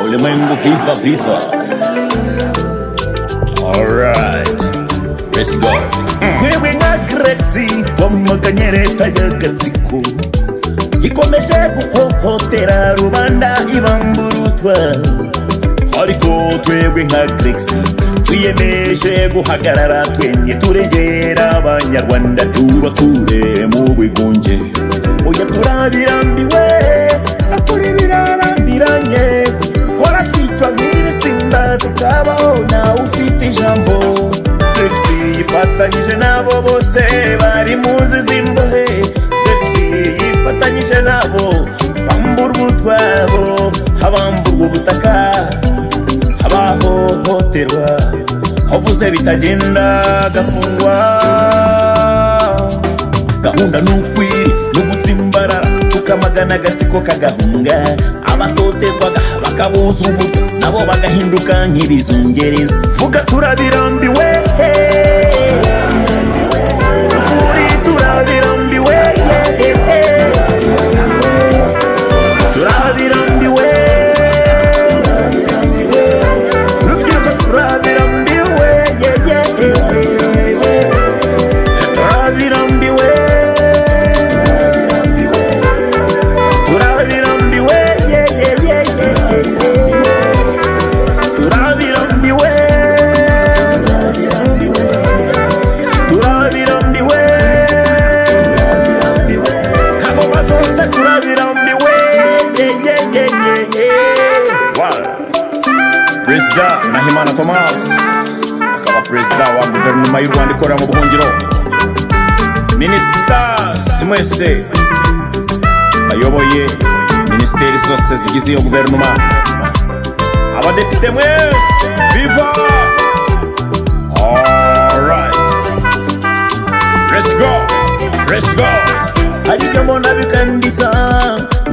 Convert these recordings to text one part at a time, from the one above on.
Ulimwengu FIFA FIFA. Alright, let's go. Wewe nga Grexi wamaganyereta y'agatsiko ikomeje guhohotera rubanda ibamburutwa, ariko twebwe nka Grexi twiyemeje guhagarara twenye turengera abanyarwanda tubakure mu bwigunge. Oya turabirambiwe akuri birarambiranye, hora twicwa nk'ibisimba tukabaho nawe ufite ijambo. Grexi yifatanyije nabo bose bari muzi z'imbohe, Grexi yifatanyije nabo bamburwa utwabo, habamburwa ubutaka, habahohoterwa, havuze bitagenda gafungwa. Gahunda n'ukwiri n'ugutsimbarara tukamagana agatsiko kagahunga, abatotezwaga bakabuza uburyo nabo bagahinduka nk'ibizungereza. Vuga turabirambiwe, ukuri turabirambiwe, turabirambiwe, rubyiruko turabirambiwe, turabirambiwe, turabirambiwe, turabirambiwe, turabirambiwe, Kagoma zose turabirambiwe. Perezida Nahimana Thomas akaba perezida wa guverinoma y'u Rwanda ikorera mu buhungiro. Ministers mwese bayoboye ministeri zose zigize iyo guverinoma, abadepite mwese viva. Alright, let's go, let's go. Ariko mbona bikandisa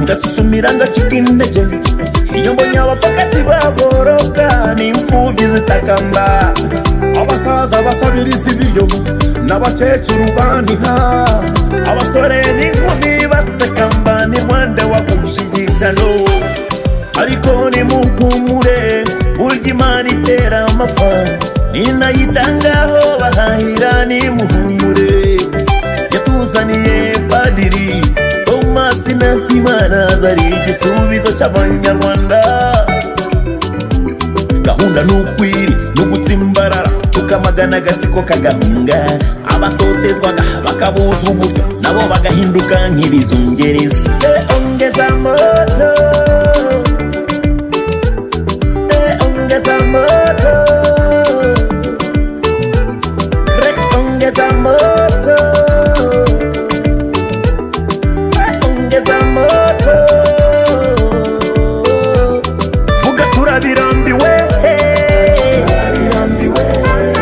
ngasumira ngacika intege, iyo mbonye abapfakazi baboroga n'imfubyi zitakamba, Abasaza basabiriza ibiryo n'abakecuru baniha, abasore n'inkumi batakamba, ni Rwanda wakushyigisha no. Ariko nimuhumure burya Imana itera amapfa, ninayitangaho bahahira. Nimuhumure yatuzaniye Padiri Thomas Nahimana, zari igisubizo cy'abanyarwanda. Gahunda n'ukwiri n'ugutsimbarara tukamagana agatsiko kagahunga, abatotezwaga bakabuza uburyo nabo bagahinduka nk'ibizungereza. Ongeza moto, ongeza moto, Rex ongeza moto, ongeza moto. Vuga turabirambiwe,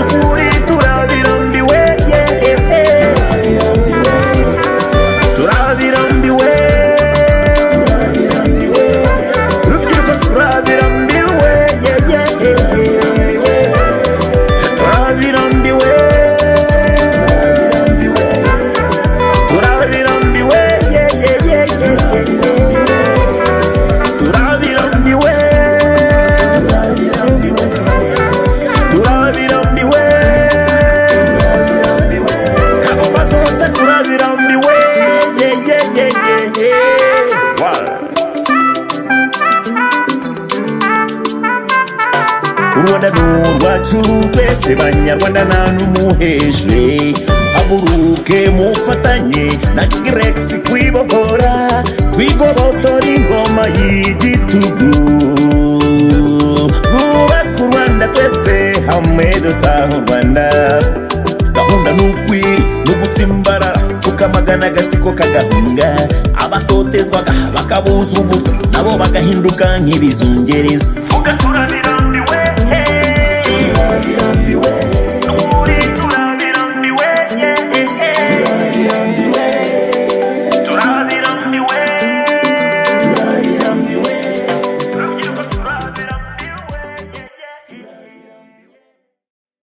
ukuri turabirambiwe, turabirambiwe, rubyiruko turabirambiwe, turabirambiwe, turabirambiwe, turabirambiwe, turabirambiwe, Kagoma zose turabirambiwe. U Rwanda n'urwacu twese banyarwanda nta n'umuhejwe, haguruke mufatanye na Grexi kwibohora, twigobotora ingoma y'igitugu, twubake u Rwanda twese hamwe dutaha u Rwanda. Gahunda n'ukwiri n'ugutsimbarara tukamagana agatsiko kagahunga, abatotezwaga bakabuza uburyo nabo bagahinduka nk'ibizungereza.